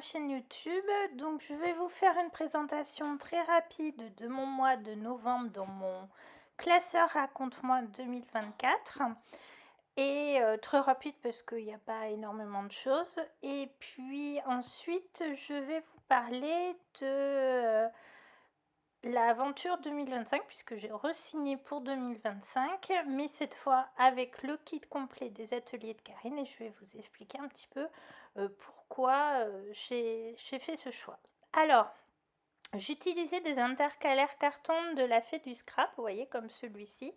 chaîne YouTube. Donc je vais vous faire une présentation très rapide de mon mois de novembre dans mon classeur Raconte-moi 2024. Et très rapide parce qu'il n'y a pas énormément de choses. Et puis ensuite, je vais vous parler de l'aventure 2025 puisque j'ai re-signé pour 2025, mais cette fois avec le kit complet des ateliers de Karine, et je vais vous expliquer un petit peu pourquoi j'ai fait ce choix. Alors, j'utilisais des intercalaires carton de la Fée du Scrap, vous voyez, comme celui-ci,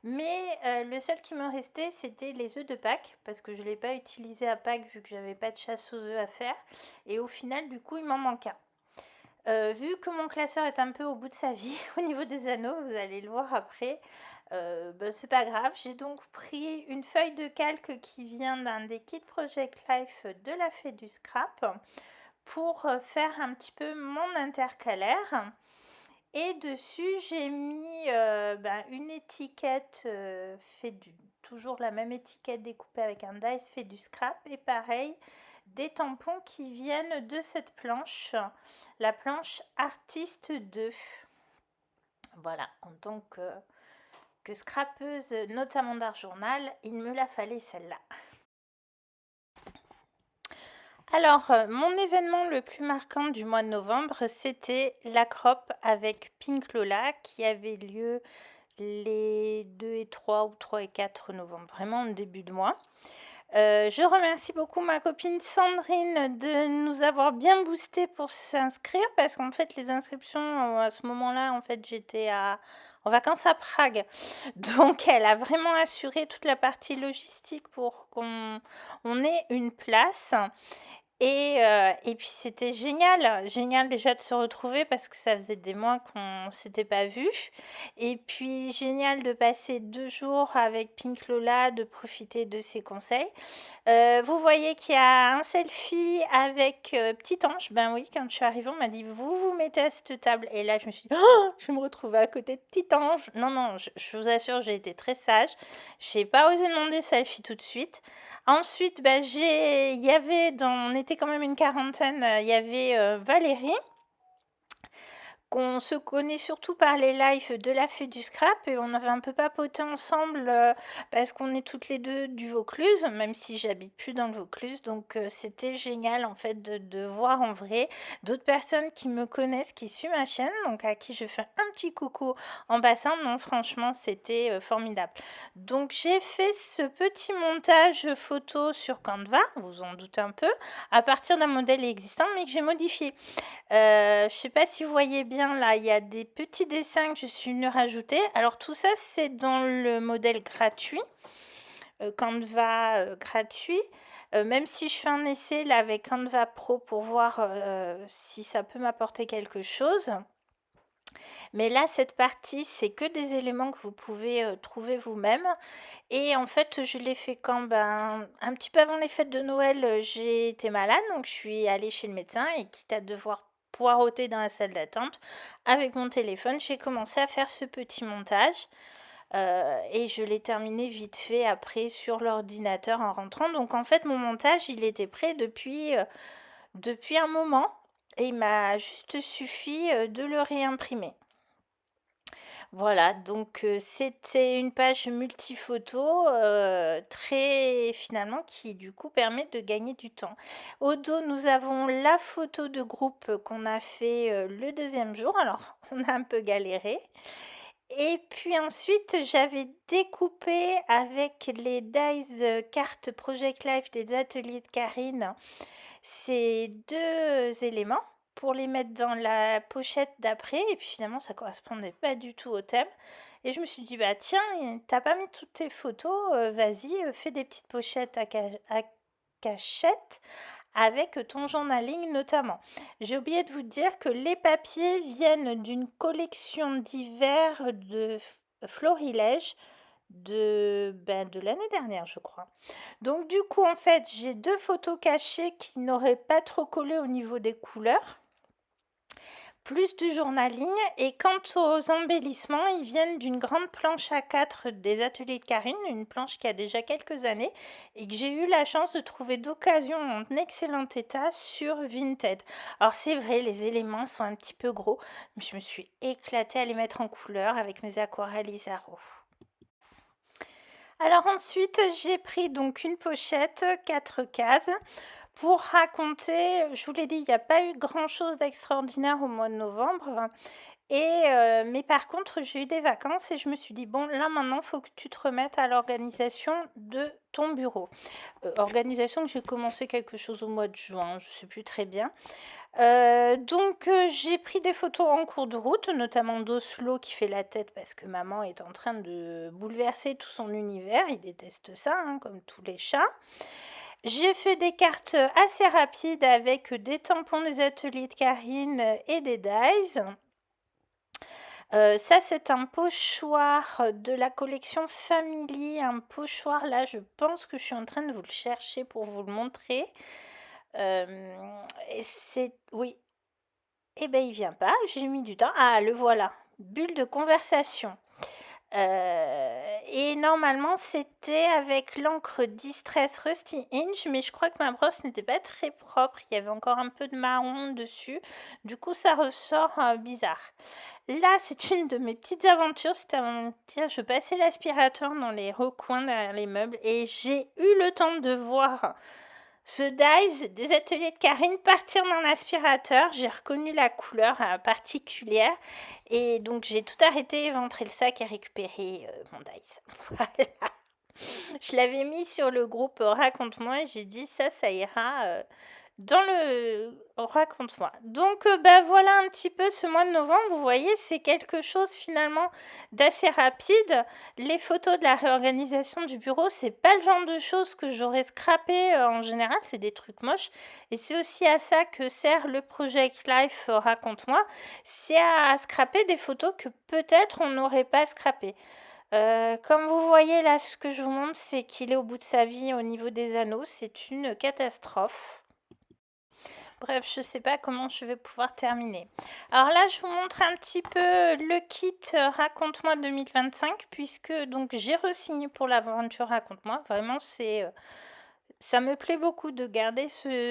mais le seul qui me restait, c'était les œufs de Pâques, parce que je ne l'ai pas utilisé à Pâques vu que j'avais pas de chasse aux œufs à faire, et au final, du coup, il m'en manque un. Vu que mon classeur est un peu au bout de sa vie au niveau des anneaux, vous allez le voir après, c'est pas grave. J'ai donc pris une feuille de calque qui vient d'un des kits Project Life de la Fée du Scrap pour faire un petit peu mon intercalaire. Et dessus, j'ai mis une étiquette toujours la même étiquette découpée avec un dice fait du scrap. Et pareil, des tampons qui viennent de cette planche, la planche Artiste 2. Voilà, en tant que scrapeuse, notamment d'art journal, il me la fallait celle-là. Alors, mon événement le plus marquant du mois de novembre, c'était la crop avec Pink Lola qui avait lieu les 2 et 3 ou 3 et 4 novembre, vraiment au début de mois. Je remercie beaucoup ma copine Sandrine de nous avoir bien boosté pour s'inscrire parce qu'en fait les inscriptions à ce moment-là, en fait j'étais en vacances à Prague, donc elle a vraiment assuré toute la partie logistique pour qu'on ait une place. Et puis c'était génial déjà de se retrouver parce que ça faisait des mois qu'on ne s'était pas vu. Et puis génial de passer 2 jours avec Pink Lola, de profiter de ses conseils. Vous voyez qu'il y a un selfie avec Petit Ange. Ben oui, quand je suis arrivée, on m'a dit vous vous mettez à cette table. Et là, je me suis dit, oh, je vais me retrouver à côté de Petit Ange. Non, je vous assure, j'ai été très sage. Je n'ai pas osé demander selfie tout de suite. Ensuite, on était quand même une quarantaine, il y avait Valérie, qu'on se connaît surtout par les lives de la Fée du Scrap, et on avait un peu papoté ensemble parce qu'on est toutes les deux du Vaucluse, même si j'habite plus dans le Vaucluse, donc c'était génial en fait de voir en vrai d'autres personnes qui me connaissent, qui suivent ma chaîne, donc à qui je fais un petit coucou en passant. Non, franchement, c'était formidable. Donc j'ai fait ce petit montage photo sur Canva, vous en doutez un peu, à partir d'un modèle existant, mais que j'ai modifié. Je ne sais pas si vous voyez bien, là, il y a des petits dessins que je suis venue rajouter. Alors tout ça, c'est dans le modèle gratuit, Canva gratuit. Même si je fais un essai là avec Canva Pro pour voir si ça peut m'apporter quelque chose. Mais là, cette partie, c'est que des éléments que vous pouvez trouver vous-même. Et en fait, je l'ai fait quand un petit peu avant les fêtes de Noël, j'ai été malade, donc je suis allée chez le médecin et quitte à devoir poireauter dans la salle d'attente, avec mon téléphone, j'ai commencé à faire ce petit montage. Et je l'ai terminé vite fait après sur l'ordinateur en rentrant. Donc en fait, mon montage, il était prêt depuis un moment et il m'a juste suffi de le réimprimer. Voilà, donc c'était une page multiphoto très finalement qui du coup permet de gagner du temps. Au dos, nous avons la photo de groupe qu'on a fait le deuxième jour. Alors, on a un peu galéré. Et puis ensuite, j'avais découpé avec les dies cartes Project Life des ateliers de Karine ces 2 éléments pour les mettre dans la pochette d'après, et puis finalement ça correspondait pas du tout au thème, et je me suis dit bah tiens, t'as pas mis toutes tes photos, vas-y, fais des petites pochettes à cachette avec ton journaling notamment. J'ai oublié de vous dire que les papiers viennent d'une collection d'hiver de Florilège de l'année dernière, je crois. Donc du coup, en fait, j'ai 2 photos cachées qui n'auraient pas trop collé au niveau des couleurs plus du journaling. Et quant aux embellissements, ils viennent d'une grande planche A4 des ateliers de Karine, une planche qui a déjà quelques années et que j'ai eu la chance de trouver d'occasion en excellent état sur Vinted. Alors c'est vrai, les éléments sont un petit peu gros, mais je me suis éclatée à les mettre en couleur avec mes aquarelles Isaro. Alors ensuite, j'ai pris donc une pochette, 4 cases, pour raconter, je vous l'ai dit, il n'y a pas eu grand-chose d'extraordinaire au mois de novembre. Mais par contre, j'ai eu des vacances et je me suis dit, bon, là maintenant, il faut que tu te remettes à l'organisation de ton bureau. Organisation que j'ai commencé quelque chose au mois de juin, je ne sais plus très bien. Donc j'ai pris des photos en cours de route, notamment d'Oslo qui fait la tête parce que maman est en train de bouleverser tout son univers. Il déteste ça, hein, comme tous les chats. J'ai fait des cartes assez rapides avec des tampons des ateliers de Karine et des dies. Ça, c'est un pochoir de la collection Family. Un pochoir, là, je pense que je suis en train de vous le chercher pour vous le montrer. Et c'est... Oui. Eh ben, il vient pas, j'ai mis du temps. Ah, le voilà. Bulle de conversation. Et normalement, c'était avec l'encre Distress Rusty Inch, mais je crois que ma brosse n'était pas très propre. Il y avait encore un peu de marron dessus. Du coup, ça ressort bizarre. Là, c'est une de mes petites aventures. C'était avant de dire, je passais l'aspirateur dans les recoins derrière les meubles et j'ai eu le temps de voir ce dies des ateliers de Karine partir dans l'aspirateur. J'ai reconnu la couleur particulière et donc j'ai tout arrêté, éventré le sac et récupéré mon dies. Voilà. Je l'avais mis sur le groupe Raconte-moi et j'ai dit ça ira dans le raconte-moi. Donc voilà un petit peu ce mois de novembre. Vous voyez, c'est quelque chose finalement d'assez rapide. Les photos de la réorganisation du bureau, c'est pas le genre de choses que j'aurais scrappé en général. C'est des trucs moches. Et c'est aussi à ça que sert le Project Life Raconte-moi. C'est à scraper des photos que peut-être on n'aurait pas scrappées. Comme vous voyez là, ce que je vous montre, c'est qu'il est au bout de sa vie au niveau des anneaux. C'est une catastrophe. Bref, je sais pas comment je vais pouvoir terminer. Alors là, je vous montre un petit peu le kit Raconte-moi 2025, puisque donc j'ai re-signé pour l'aventure Raconte-moi. Vraiment, ça me plaît beaucoup de garder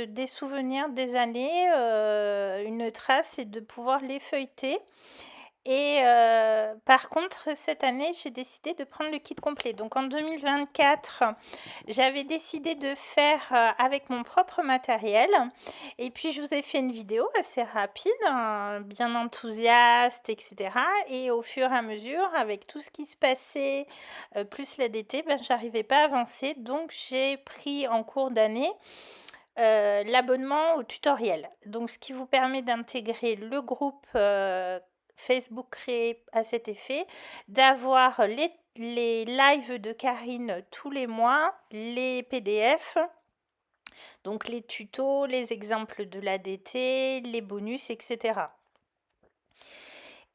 des souvenirs des années, une trace et de pouvoir les feuilleter. Et par contre, cette année, j'ai décidé de prendre le kit complet. Donc en 2024, j'avais décidé de faire avec mon propre matériel. Et puis, je vous ai fait une vidéo assez rapide, hein, bien enthousiaste, etc. Et au fur et à mesure, avec tout ce qui se passait, plus l'ADT, ben, j'arrivais pas à avancer. Donc, j'ai pris en cours d'année l'abonnement au tutoriel. Donc, ce qui vous permet d'intégrer le groupe Facebook créé à cet effet, d'avoir les lives de Karine tous les mois, les PDF, donc les tutos, les exemples de l'ADT, les bonus, etc.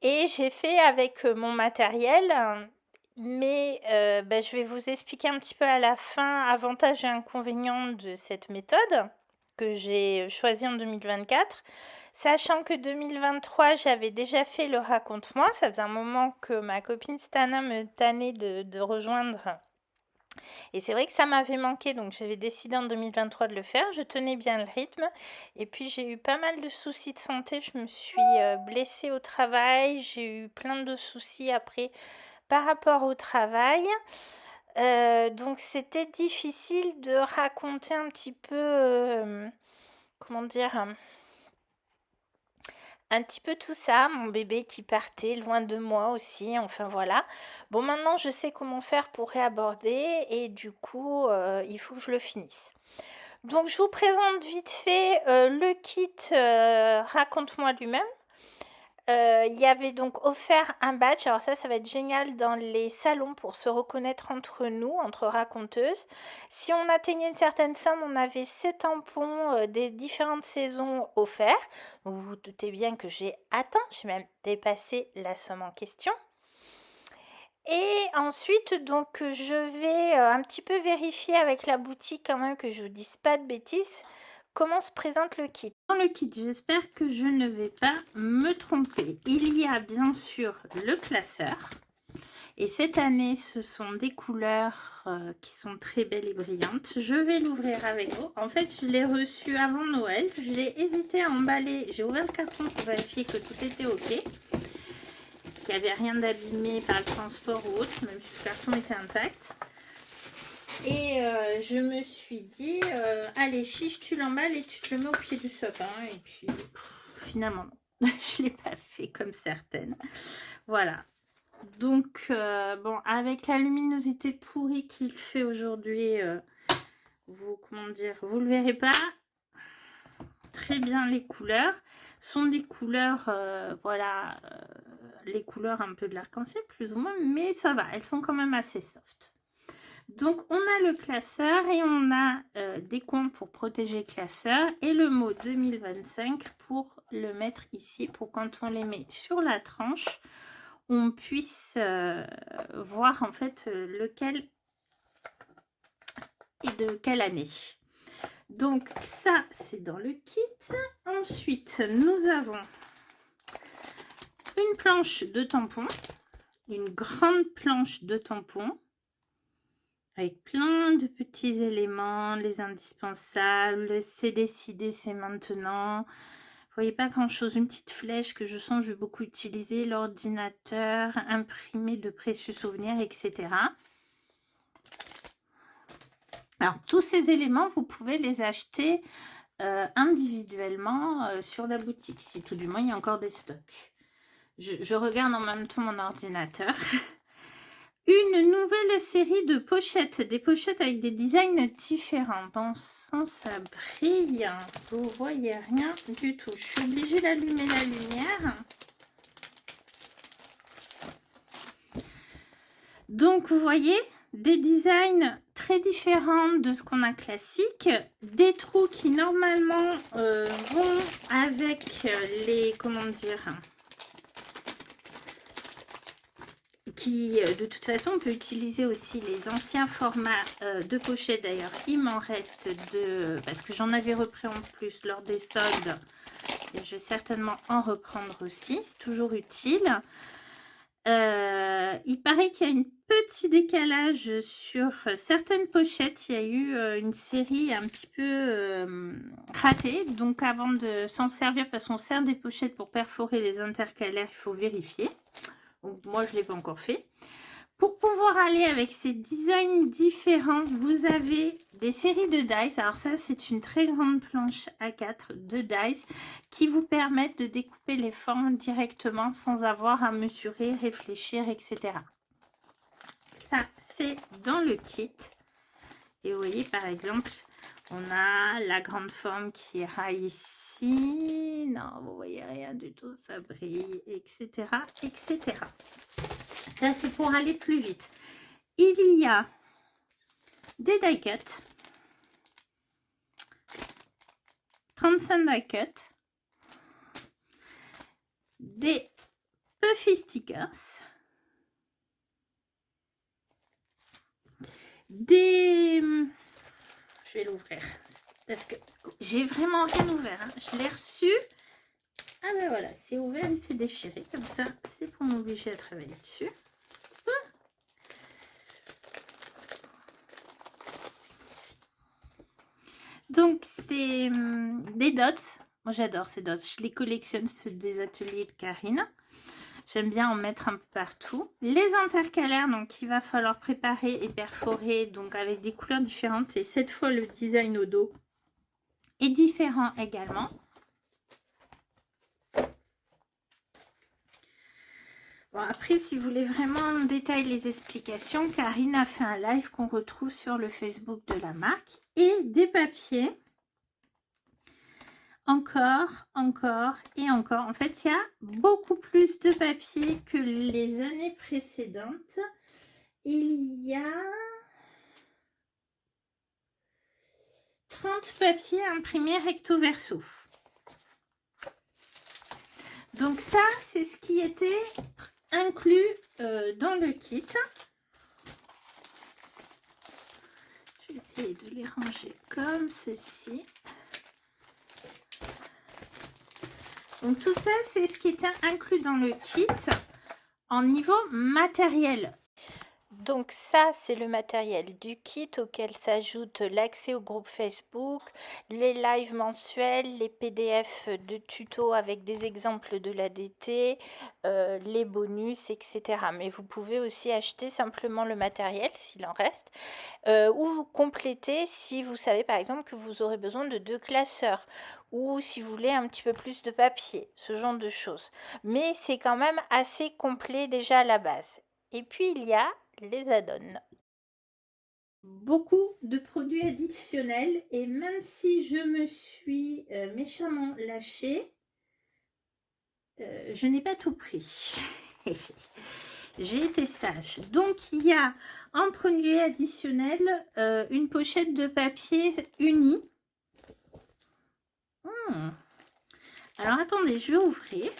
Et j'ai fait avec mon matériel, mais je vais vous expliquer un petit peu à la fin avantages et inconvénients de cette méthode que j'ai choisie en 2024. Sachant que 2023, j'avais déjà fait le Raconte-moi. Ça faisait un moment que ma copine Stana me tannait de rejoindre. Et c'est vrai que ça m'avait manqué, donc j'avais décidé en 2023 de le faire. Je tenais bien le rythme. Et puis j'ai eu pas mal de soucis de santé. Je me suis blessée au travail. J'ai eu plein de soucis après par rapport au travail. Donc c'était difficile de raconter un petit peu... comment dire un petit peu tout ça, mon bébé qui partait loin de moi aussi, enfin voilà. Bon, maintenant je sais comment faire pour réaborder et du coup, il faut que je le finisse. Donc je vous présente vite fait le kit Raconte-moi lui-même. Il y avait donc offert un badge. Alors ça va être génial dans les salons pour se reconnaître entre nous, entre raconteuses. Si on atteignait une certaine somme, on avait 7 tampons des différentes saisons offerts. Vous vous doutez bien que j'ai atteint, j'ai même dépassé la somme en question. Et ensuite, donc, je vais un petit peu vérifier avec la boutique quand même que je vous dise pas de bêtises. comment se présente le kit. Dans le kit, j'espère que je ne vais pas me tromper. Il y a bien sûr le classeur. Et cette année, ce sont des couleurs qui sont très belles et brillantes. Je vais l'ouvrir avec vous. En fait, je l'ai reçu avant Noël. Je l'ai hésité à emballer. J'ai ouvert le carton pour vérifier que tout était OK. Qu'il n'y avait rien d'abîmé par le transport ou autre, même si le carton était intact. Et je me suis dit, allez, chiche, tu l'emballes et tu te le mets au pied du sapin. Et puis, finalement, non. Je ne l'ai pas fait comme certaines. Voilà. Donc, bon, avec la luminosité pourrie qu'il fait aujourd'hui, comment dire, vous le verrez pas très bien. Les couleurs sont des couleurs, voilà, les couleurs un peu de l'arc-en-ciel, plus ou moins, mais ça va, elles sont quand même assez soft. Donc, on a le classeur et on a des coins pour protéger le classeur et le mot 2025 pour le mettre ici, pour quand on les met sur la tranche, on puisse voir en fait lequel et de quelle année. Donc, ça, c'est dans le kit. Ensuite, nous avons une planche de tampons, une grande planche de tampons, avec plein de petits éléments, les indispensables, c'est décidé, c'est maintenant. Vous voyez pas grand chose, une petite flèche que je sens que je vais beaucoup utiliser, l'ordinateur, imprimé de précieux souvenirs, etc. Alors tous ces éléments, vous pouvez les acheter individuellement sur la boutique, si tout du moins il y a encore des stocks. Je regarde en même temps mon ordinateur. Une nouvelle série de pochettes, des pochettes avec des designs différents. Bon sang, ça brille, vous voyez rien du tout. Je suis obligée d'allumer la lumière. Donc vous voyez, des designs très différents de ce qu'on a classique. Des trous qui normalement vont avec les, comment dire... qui de toute façon on peut utiliser aussi les anciens formats de pochettes. D'ailleurs il m'en reste deux parce que j'en avais repris en plus lors des soldes et je vais certainement en reprendre aussi, c'est toujours utile. Il paraît qu'il y a un petit décalage sur certaines pochettes. Il y a eu une série un petit peu ratée, donc avant de s'en servir, parce qu'on sert des pochettes pour perforer les intercalaires, il faut vérifier. Donc, moi, je ne l'ai pas encore fait. Pour pouvoir aller avec ces designs différents, vous avez des séries de dies. Alors ça, c'est une très grande planche A4 de dies qui vous permettent de découper les formes directement sans avoir à mesurer, réfléchir, etc. Ça, c'est dans le kit. Et vous voyez, par exemple, on a la grande forme qui ira ici. Non, vous voyez rien du tout, ça brille, etc., etc. Ça, c'est pour aller plus vite. Il y a des die cuts, 35 die cuts, des puffy stickers, des... Je vais l'ouvrir parce que j'ai vraiment rien ouvert. Hein. Je l'ai reçu. Ah ben voilà, c'est ouvert et c'est déchiré. Comme ça, c'est pour m'obliger à travailler dessus. Donc, c'est des dots. Moi, j'adore ces dots. Je les collectionne, ceux des ateliers de Karine. J'aime bien en mettre un peu partout. Les intercalaires, donc, il va falloir préparer et perforer, donc, avec des couleurs différentes. Et cette fois, le design au dos est différent également. Bon, après, si vous voulez vraiment en détail les explications, Karine a fait un live qu'on retrouve sur le Facebook de la marque. Et des papiers. Encore et encore. En fait, il y a beaucoup plus de papier que les années précédentes. Il y a 30 papiers imprimés recto verso. Donc ça, c'est ce qui était inclus dans le kit. Je vais essayer de les ranger comme ceci. Donc tout ça, c'est ce qui était inclus dans le kit en niveau matériel. Donc ça, c'est le matériel du kit auquel s'ajoute l'accès au groupe Facebook, les lives mensuels, les PDF de tutos avec des exemples de l'ADT, les bonus, etc. Mais vous pouvez aussi acheter simplement le matériel s'il en reste, ou compléter si vous savez par exemple que vous aurez besoin de 2 classeurs, ou si vous voulez un petit peu plus de papier, ce genre de choses. Mais c'est quand même assez complet déjà à la base. Et puis il y a les add-ons. Beaucoup de produits additionnels et même si je me suis méchamment lâchée, je n'ai pas tout pris. J'ai été sage. Donc il y a en produit additionnel une pochette de papier unie. Alors attendez, je vais ouvrir.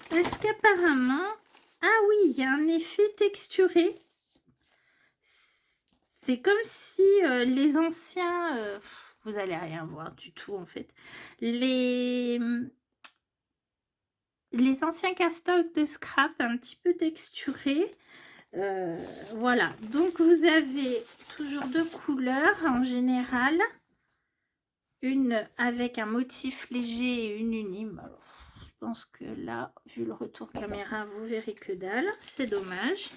Parce qu'apparemment, ah oui, il y a un effet texturé. C'est comme si les anciens, vous allez rien voir du tout en fait, les anciens castocks de scrap un petit peu texturés. Voilà, donc vous avez toujours 2 couleurs en général, une avec un motif léger et une unie. Alors, je pense que là, vu le retour caméra, vous verrez que dalle, c'est dommage.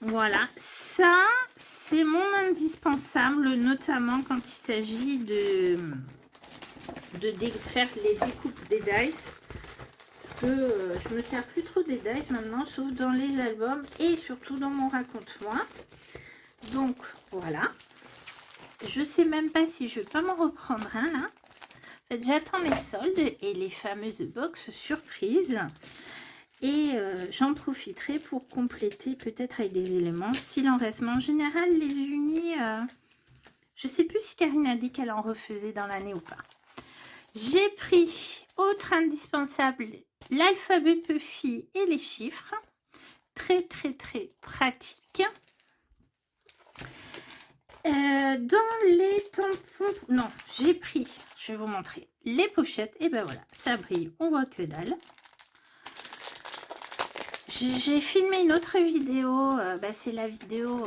Voilà, ça c'est mon indispensable, notamment quand il s'agit de faire les découpes des dice. Je me sers plus trop des dice maintenant, sauf dans les albums et surtout dans mon raconte-moi. Donc voilà, je sais même pas si je vais pas m'en reprendre un là. En fait, j'attends les soldes et les fameuses box surprises. Et j'en profiterai pour compléter peut-être avec des éléments s'il en reste. Mais en général, les unis, je sais plus si Karine a dit qu'elle en refaisait dans l'année ou pas. J'ai pris, autre indispensable, l'alphabet Puffy et les chiffres. Très pratique. Dans les tampons, non, j'ai pris, je vais vous montrer, les pochettes. Et ben voilà, ça brille, on voit que dalle. J'ai filmé une autre vidéo, c'est la vidéo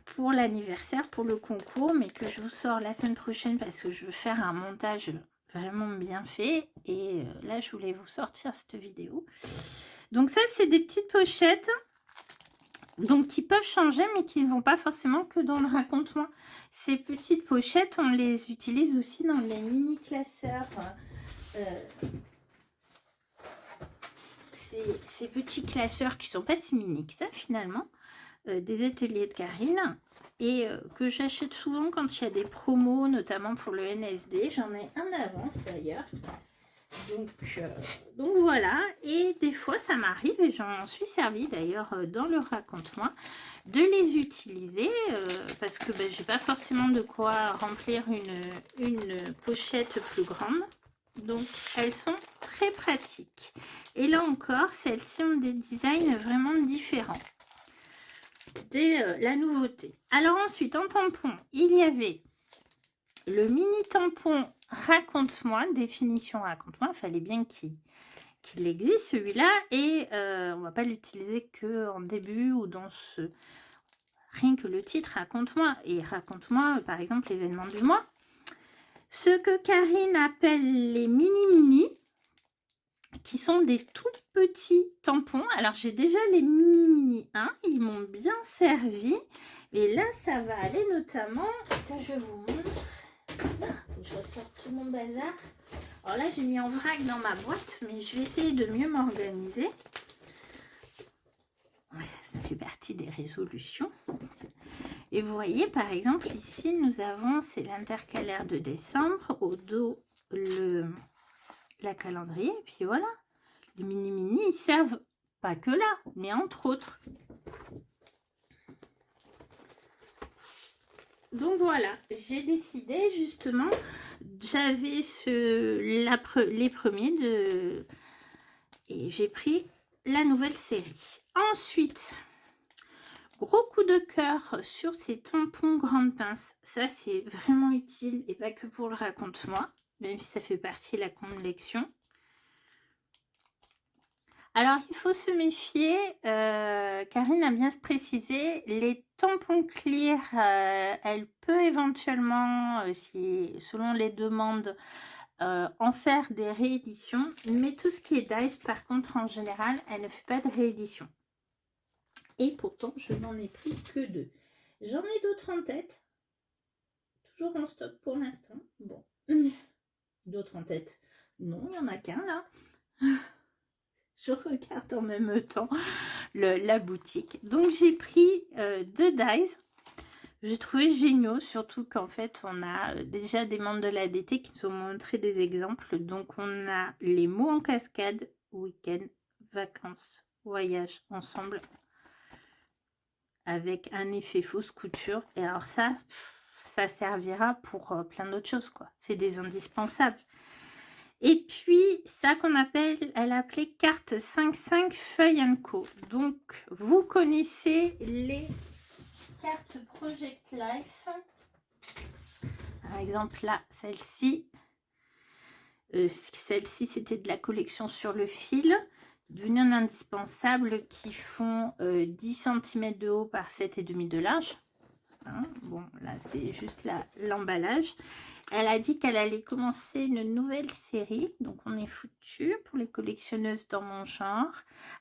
pour l'anniversaire, pour le concours, mais que je vous sors la semaine prochaine parce que je veux faire un montage vraiment bien fait. Et là, je voulais vous sortir cette vidéo. Donc ça, c'est des petites pochettes donc qui peuvent changer, mais qui ne vont pas forcément que dans le raconte-moi. Ces petites pochettes, on les utilise aussi dans les mini classeurs. Ces petits classeurs qui sont pas si mini que ça finalement, des ateliers de Karine, et que j'achète souvent quand il y a des promos, notamment pour le NSD. J'en ai un avance d'ailleurs. Donc voilà, et des fois ça m'arrive, et j'en suis servi d'ailleurs dans le raconte-moi, de les utiliser parce que j'ai pas forcément de quoi remplir une pochette plus grande. Donc elles sont très pratiques. Et là encore, celles-ci ont des designs vraiment différents. La nouveauté. Alors ensuite, en tampon, il y avait le mini tampon raconte-moi, définition raconte-moi. Il fallait bien qu'il existe celui-là. Et on va pas l'utiliser que en début ou dans ce... Rien que le titre raconte-moi. Et raconte-moi, par exemple, l'événement du mois. Ce que Karine appelle les mini-mini, qui sont des tout petits tampons. Alors, j'ai déjà les mini-mini 1, ils m'ont bien servi. Et là, ça va aller notamment, que je vous montre. Je ressors tout mon bazar. Alors là, j'ai mis en vrac dans ma boîte, mais je vais essayer de mieux m'organiser. Ça fait partie des résolutions. Et vous voyez, par exemple, ici, nous avons, c'est l'intercalaire de décembre, au dos, la calendrier, et puis voilà. Les mini-mini, ils servent pas que là, mais entre autres. Donc voilà, j'ai décidé justement, j'avais les premiers et j'ai pris la nouvelle série. Ensuite, gros coup de cœur sur ces tampons grandes pinces. Ça, c'est vraiment utile et pas que pour le raconte-moi. même si ça fait partie de la collection. Alors, il faut se méfier, Karine a bien précisé, les tampons clear, elle peut éventuellement, selon les demandes, en faire des rééditions, mais tout ce qui est Dice, par contre, en général, elle ne fait pas de réédition. Et pourtant, je n'en ai pris que 2. J'en ai d'autres en tête, toujours en stock pour l'instant. Bon, d'autres en tête, non, il n'y en a qu'un là. Je regarde en même temps la boutique. Donc j'ai pris 2 dies. J'ai trouvé géniaux, surtout qu'en fait on a déjà des membres de l'ADT qui nous ont montré des exemples. Donc on a les mots en cascade, week-end, vacances, voyage ensemble, avec un effet fausse couture. Et alors ça servira pour plein d'autres choses, quoi. C'est des indispensables. Et puis, ça qu'on appelle, elle appelait carte 5-5 Feuille Co. Donc, vous connaissez les cartes Project Life. Par exemple, là, celle-ci. Celle-ci, c'était de la collection sur le fil. Devenu un indispensable qui font 10 cm de haut par 7,5 de large. Hein, bon, là, c'est juste l'emballage. Elle a dit qu'elle allait commencer une nouvelle série, donc on est foutu pour les collectionneuses dans mon genre,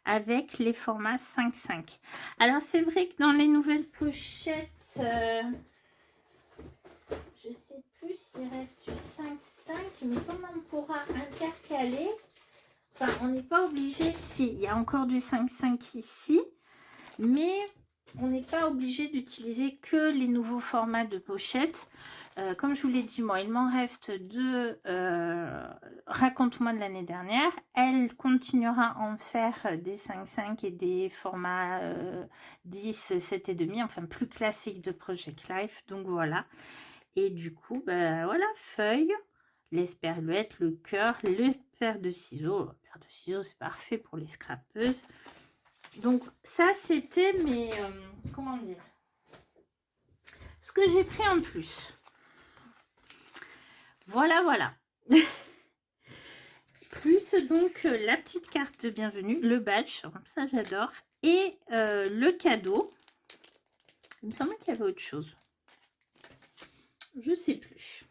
avec les formats 5-5. Alors c'est vrai que dans les nouvelles pochettes, je sais plus s'il reste du 5-5, mais comment on pourra intercaler, enfin on n'est pas obligé, si, il y a encore du 5-5 ici, mais on n'est pas obligé d'utiliser que les nouveaux formats de pochettes. Comme je vous l'ai dit, moi, il m'en reste 2 raconte-moi de l'année dernière. Elle continuera à en faire des 5-5 et des formats 10, 7,5, enfin plus classiques de Project Life. Donc voilà. Et du coup, bah, voilà, feuille, l'esperluette, le cœur, le paire de ciseaux. Le paire de ciseaux, c'est parfait pour les scrapeuses. Donc ça, c'était mes... comment dire, ce que j'ai pris en plus. Voilà, voilà. Plus donc la petite carte de bienvenue, le badge, ça j'adore, et le cadeau. Il me semblait qu'il y avait autre chose. Je sais plus.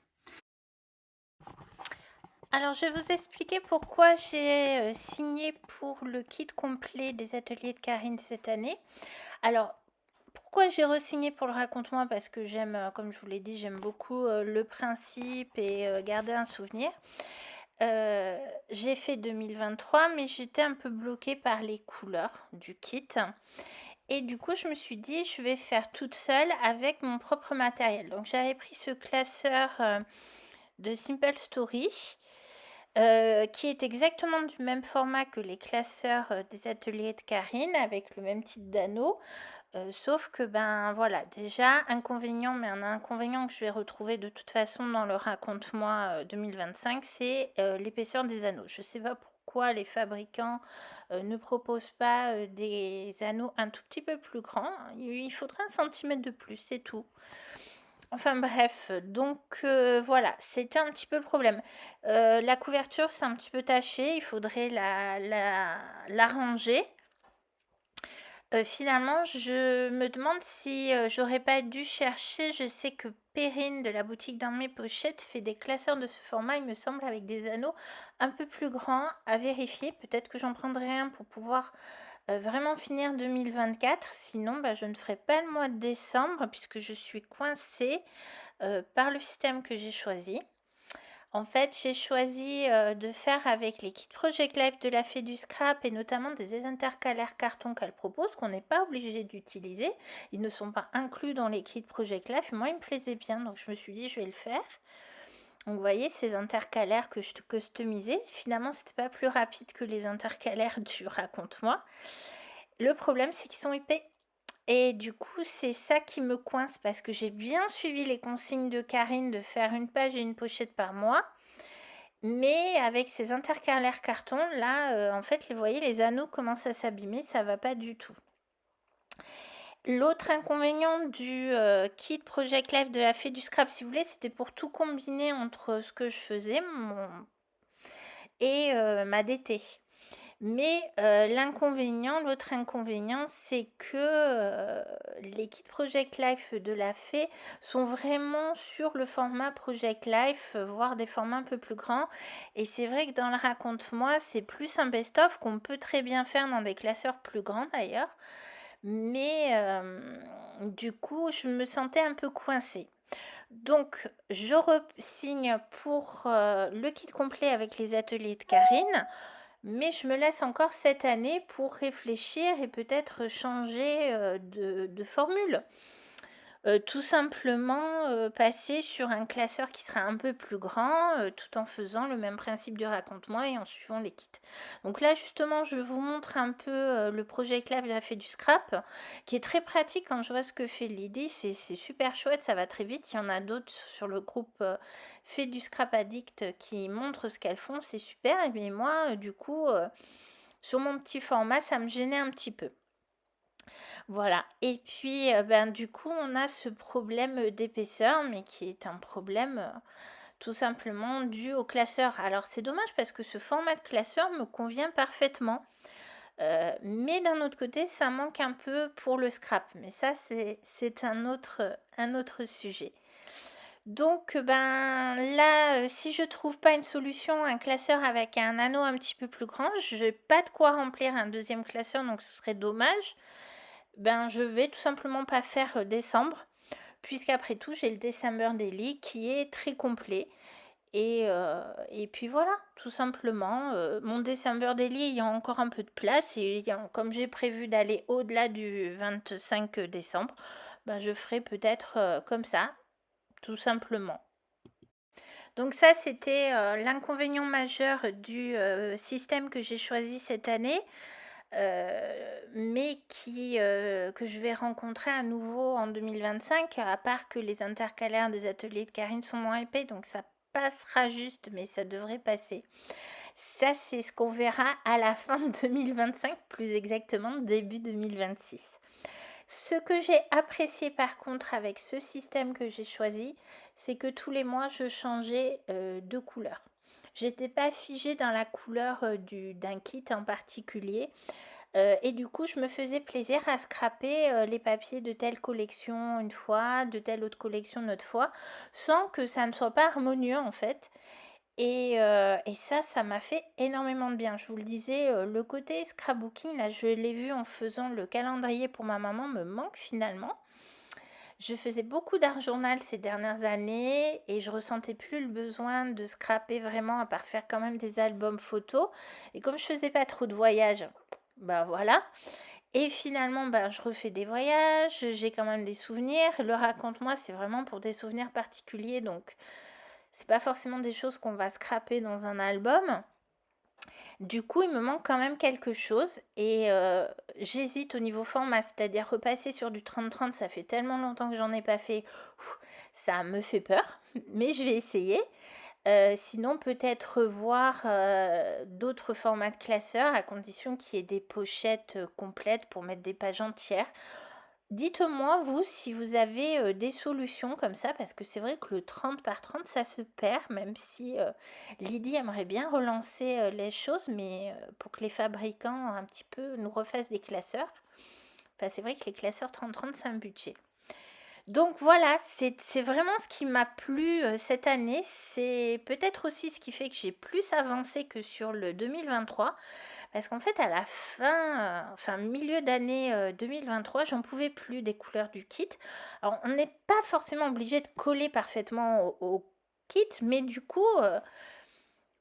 Alors, je vais vous expliquer pourquoi j'ai signé pour le kit complet des ateliers de Karine cette année. Alors, pourquoi j'ai re-signé pour le raconte-moi? Parce que j'aime, comme je vous l'ai dit, j'aime beaucoup le principe et garder un souvenir. J'ai fait 2023, mais j'étais un peu bloquée par les couleurs du kit. Et du coup, je me suis dit, je vais faire toute seule avec mon propre matériel. Donc, j'avais pris ce classeur de Simple Story, qui est exactement du même format que les classeurs des ateliers de Karine, avec le même type d'anneau. Sauf que, ben voilà, déjà, inconvénient, mais un inconvénient que je vais retrouver de toute façon dans le raconte-moi 2025, c'est l'épaisseur des anneaux. Je ne sais pas pourquoi les fabricants ne proposent pas des anneaux un tout petit peu plus grands. Il faudrait 1 centimètre de plus, c'est tout. Enfin bref, donc voilà, c'était un petit peu le problème. La couverture, c'est un petit peu taché, il faudrait l'arranger. Finalement, je me demande si j'aurais pas dû chercher. Je sais que Perrine de la boutique dans mes pochettes fait des classeurs de ce format, il me semble, avec des anneaux un peu plus grands, à vérifier. Peut-être que j'en prendrai un pour pouvoir vraiment finir 2024. Sinon, bah, je ne ferai pas le mois de décembre puisque je suis coincée par le système que j'ai choisi. En fait, j'ai choisi de faire avec les kits Project Life de la Fée du Scrap et notamment des intercalaires carton qu'elle propose, qu'on n'est pas obligé d'utiliser. Ils ne sont pas inclus dans les kits Project Life. Moi, ils me plaisaient bien, donc je me suis dit, je vais le faire. Donc, vous voyez, ces intercalaires que je customisais, finalement, c'était pas plus rapide que les intercalaires du Raconte-moi. Le problème, c'est qu'ils sont épais. Et du coup, c'est ça qui me coince parce que j'ai bien suivi les consignes de Karine de faire une page et une pochette par mois. Mais avec ces intercalaires carton, là, en fait, vous voyez, les anneaux commencent à s'abîmer, ça va pas du tout. L'autre inconvénient du kit Project Life de la Fée du Scrap, si vous voulez, c'était pour tout combiner entre ce que je faisais et ma DT. Mais l'autre inconvénient, c'est que les kits Project Life de la Fée sont vraiment sur le format Project Life, voire des formats un peu plus grands. Et c'est vrai que dans le Raconte-moi, c'est plus un best-of qu'on peut très bien faire dans des classeurs plus grands d'ailleurs. Mais du coup, je me sentais un peu coincée. Donc, je signe pour le kit complet avec les ateliers de Karine, mais je me laisse encore cette année pour réfléchir et peut-être changer de formule. Tout simplement passer sur un classeur qui sera un peu plus grand, tout en faisant le même principe du raconte-moi et en suivant les kits. Donc là justement je vous montre un peu le projet Clave de la Fée du Scrap, qui est très pratique quand je vois ce que fait Lydie, c'est super chouette, ça va très vite. Il y en a d'autres sur le groupe Fée du Scrap Addict qui montrent ce qu'elles font, c'est super. Et bien moi du coup sur mon petit format ça me gênait un petit peu. Voilà. Et puis, ben, du coup, on a ce problème d'épaisseur, mais qui est un problème tout simplement dû au classeur. Alors, c'est dommage parce que ce format de classeur me convient parfaitement. Mais d'un autre côté, ça manque un peu pour le scrap. Mais ça, c'est un autre sujet. Donc, ben là, si je trouve pas une solution, un classeur avec un anneau un petit peu plus grand, je n'ai pas de quoi remplir un deuxième classeur, donc ce serait dommage. Ben, je vais tout simplement pas faire décembre, puisqu'après tout, j'ai le December Daily qui est très complet. Et puis voilà, tout simplement. Mon December Daily ayant encore un peu de place, et comme j'ai prévu d'aller au-delà du 25 décembre, ben, je ferai peut-être comme ça, tout simplement. Donc ça, c'était l'inconvénient majeur du système que j'ai choisi cette année. Mais que je vais rencontrer à nouveau en 2025, à part que les intercalaires des ateliers de Karine sont moins épais, donc ça passera juste, mais ça devrait passer. Ça, c'est ce qu'on verra à la fin de 2025, plus exactement début 2026. Ce que j'ai apprécié par contre avec ce système que j'ai choisi, c'est que tous les mois, je changeais de couleur. J'étais pas figée dans la couleur d'un kit en particulier. Et du coup, je me faisais plaisir à scraper les papiers de telle collection une fois, de telle autre collection une autre fois, sans que ça ne soit pas harmonieux en fait. Et ça m'a fait énormément de bien. Je vous le disais, le côté scrapbooking, là, je l'ai vu en faisant le calendrier pour ma maman, me manque finalement. Je faisais beaucoup d'art journal ces dernières années et je ressentais plus le besoin de scraper vraiment, à part faire quand même des albums photos. Et comme je faisais pas trop de voyages, ben voilà. Et finalement, ben, je refais des voyages, j'ai quand même des souvenirs. Le raconte-moi, c'est vraiment pour des souvenirs particuliers, donc c'est pas forcément des choses qu'on va scraper dans un album. Du coup, il me manque quand même quelque chose et j'hésite au niveau format, c'est-à-dire repasser sur du 30-30, ça fait tellement longtemps que j'en ai pas fait, ça me fait peur, mais je vais essayer. Sinon, peut-être voir d'autres formats de classeurs, à condition qu'il y ait des pochettes complètes pour mettre des pages entières. Dites-moi, vous, si vous avez des solutions comme ça, parce que c'est vrai que le 30 par 30, ça se perd, même si Lydie aimerait bien relancer les choses, mais pour que les fabricants un petit peu nous refassent des classeurs. Enfin, c'est vrai que les classeurs 30-30, c'est un budget. Donc voilà, c'est vraiment ce qui m'a plu cette année. C'est peut-être aussi ce qui fait que j'ai plus avancé que sur le 2023. Parce qu'en fait, à la fin, enfin milieu d'année 2023, j'en pouvais plus des couleurs du kit. Alors, on n'est pas forcément obligé de coller parfaitement au kit, mais du coup,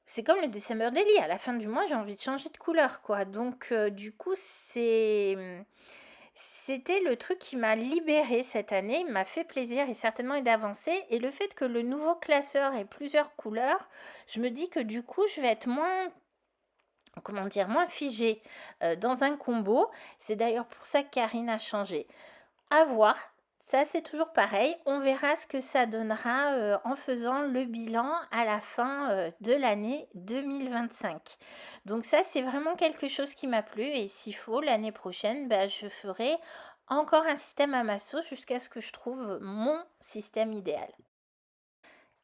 c'est comme le December Daily. À la fin du mois, j'ai envie de changer de couleur, quoi. Donc, du coup, c'était le truc qui m'a libérée cette année, il m'a fait plaisir et certainement d'avancer. Et le fait que le nouveau classeur ait plusieurs couleurs, je me dis que du coup, je vais être moins, comment dire, moins figée dans un combo. C'est d'ailleurs pour ça que Karine a changé. À voir. Ça, c'est toujours pareil. On verra ce que ça donnera en faisant le bilan à la fin de l'année 2025. Donc ça, c'est vraiment quelque chose qui m'a plu. Et s'il faut, l'année prochaine, bah, je ferai encore un système à ma sauce jusqu'à ce que je trouve mon système idéal.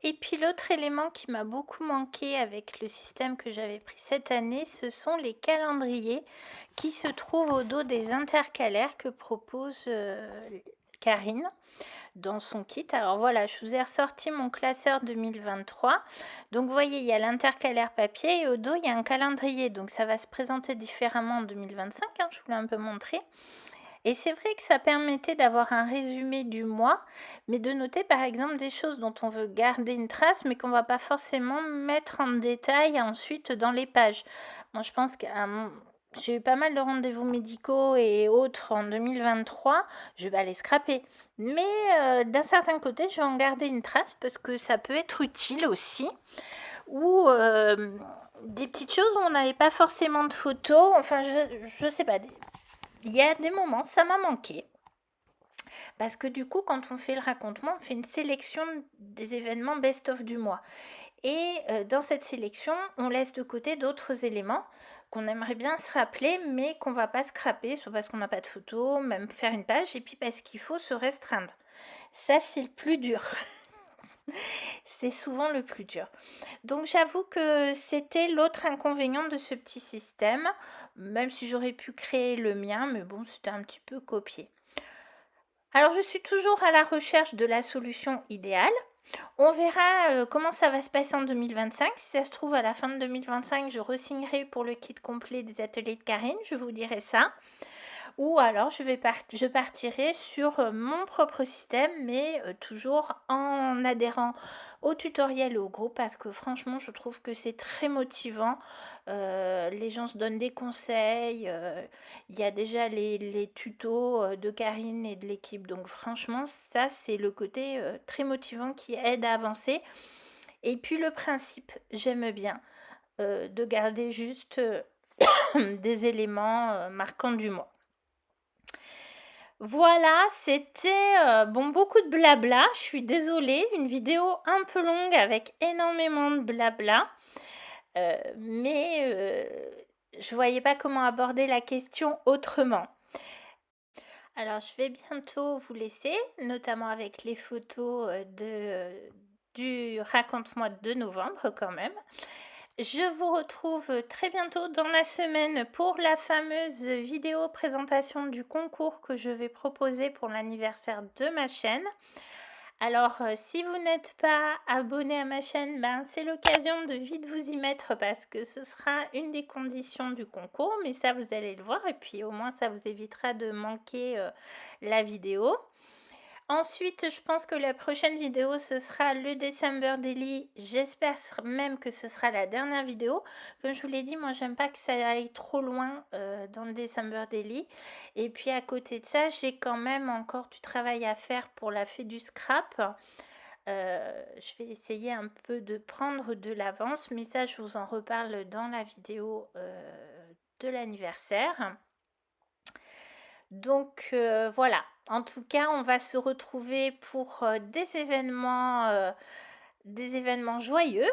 Et puis l'autre élément qui m'a beaucoup manqué avec le système que j'avais pris cette année, ce sont les calendriers qui se trouvent au dos des intercalaires que propose Karine dans son kit. Alors voilà, je vous ai ressorti mon classeur 2023. Donc vous voyez, il y a l'intercalaire papier et au dos, il y a un calendrier. Donc ça va se présenter différemment en 2025, je vous l'ai un peu montré. Et c'est vrai que ça permettait d'avoir un résumé du mois, mais de noter par exemple des choses dont on veut garder une trace, mais qu'on va pas forcément mettre en détail ensuite dans les pages. Moi, je pense que j'ai eu pas mal de rendez-vous médicaux et autres en 2023, je vais pas les scraper. Mais d'un certain côté, je vais en garder une trace parce que ça peut être utile aussi. Ou des petites choses où on n'avait pas forcément de photos, enfin je sais pas, il y a des moments, ça m'a manqué. Parce que du coup, quand on fait le racontement, on fait une sélection des événements best-of du mois. Et dans cette sélection, on laisse de côté d'autres éléments qu'on aimerait bien se rappeler, mais qu'on va pas scraper, soit parce qu'on n'a pas de photos, même faire une page, et puis parce qu'il faut se restreindre. Ça, c'est le plus dur. C'est souvent le plus dur. Donc j'avoue que c'était l'autre inconvénient de ce petit système, même si j'aurais pu créer le mien, mais bon, c'était un petit peu copié. Alors je suis toujours à la recherche de la solution idéale. On verra comment ça va se passer en 2025. Si ça se trouve, à la fin de 2025, je re-signerai pour le kit complet des ateliers de Karine, je vous dirai ça. Ou alors je partirai sur mon propre système, mais toujours en adhérant au tutoriel et au groupe, parce que franchement, je trouve que c'est très motivant. Les gens se donnent des conseils. Il y a déjà les tutos de Karine et de l'équipe. Donc franchement, ça, c'est le côté très motivant qui aide à avancer. Et puis le principe, j'aime bien de garder juste des éléments marquants du mois. Voilà, c'était beaucoup de blabla. Je suis désolée, une vidéo un peu longue avec énormément de blabla. Mais je voyais pas comment aborder la question autrement. Alors, je vais bientôt vous laisser, notamment avec les photos du Raconte-moi de novembre quand même. Je vous retrouve très bientôt dans la semaine pour la fameuse vidéo présentation du concours que je vais proposer pour l'anniversaire de ma chaîne. Alors, si vous n'êtes pas abonné à ma chaîne, c'est l'occasion de vite vous y mettre parce que ce sera une des conditions du concours, mais ça, vous allez le voir et puis au moins, ça vous évitera de manquer la vidéo. Ensuite, je pense que la prochaine vidéo, ce sera le December Daily. J'espère même que ce sera la dernière vidéo. Comme je vous l'ai dit, moi, j'aime pas que ça aille trop loin dans le December Daily. Et puis, à côté de ça, j'ai quand même encore du travail à faire pour la fée du scrap. Je vais essayer un peu de prendre de l'avance, mais ça, je vous en reparle dans la vidéo de l'anniversaire. Donc voilà, en tout cas, on va se retrouver pour des événements joyeux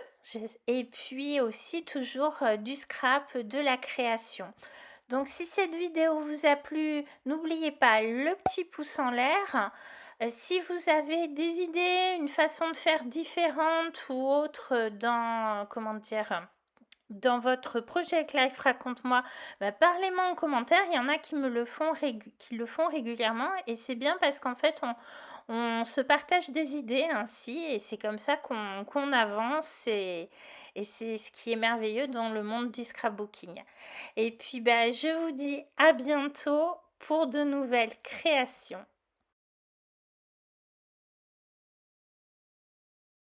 et puis aussi toujours du scrap, de la création. Donc si cette vidéo vous a plu, n'oubliez pas le petit pouce en l'air. Si vous avez des idées, une façon de faire différente ou autre dans votre projet avec Life Raconte-moi, parlez-moi en commentaire. Il y en a qui le font régulièrement et c'est bien parce qu'en fait, on se partage des idées ainsi et c'est comme ça qu'on avance et c'est ce qui est merveilleux dans le monde du scrapbooking. Et puis, je vous dis à bientôt pour de nouvelles créations.